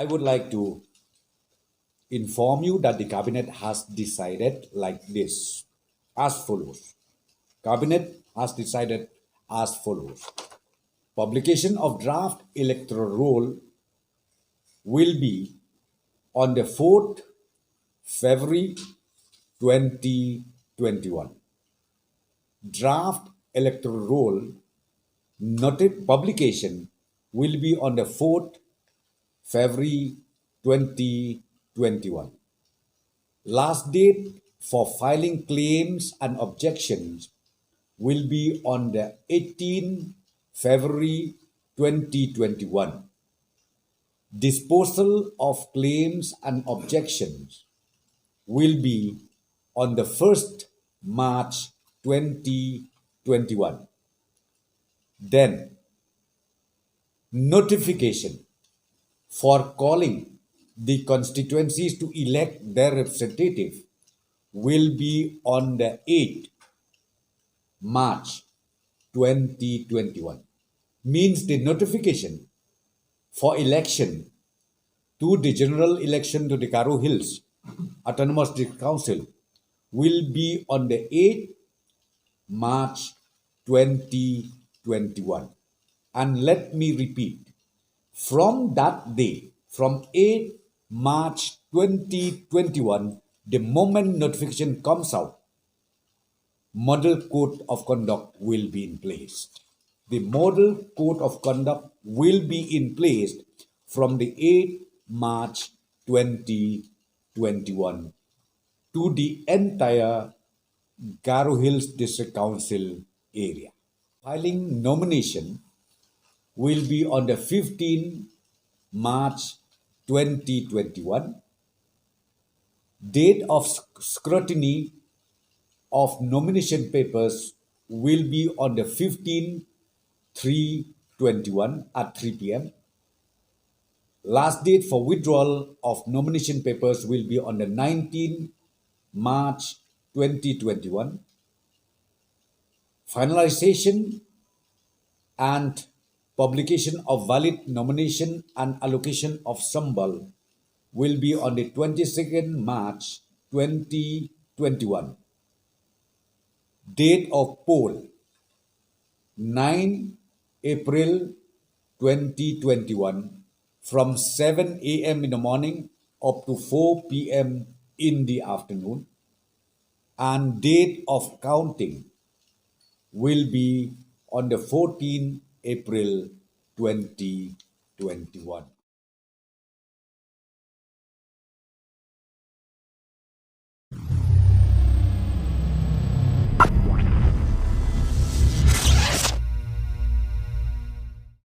I would like to inform you that the cabinet has decided like this, as follows. Cabinet has decided as follows. Publication of draft electoral roll will be on the 4th February 2021. Draft electoral roll noted publication will be on the 4th February 2021. Last date for filing claims and objections will be on the 18th February 2021. Disposal of claims and objections will be on the 1st March 2021. Then, notification for calling the constituencies to elect their representative will be on the 8th March 2021. Means the notification for election to the general election to the Garo Hills Autonomous District Council will be on the 8th March 2021. And let me repeat, from that day, from 8th March 2021, the moment notification comes out, Model Code of Conduct will be in place. The Model Code of Conduct will be in place from the 8th March 2021 to the entire Garo Hills District Council area. Filing nomination will be on the 15th March 2021. Date of scrutiny of nomination papers will be on the 15/3/21 at 3 p.m. Last date for withdrawal of nomination papers will be on the 19th March 2021. Finalization and publication of valid nomination and allocation of sambal will be on the 22nd March 2021. Date of poll 9 April 2021 from 7 a.m. in the morning up to 4 p.m. in the afternoon, and date of counting will be on the 14th April 2021.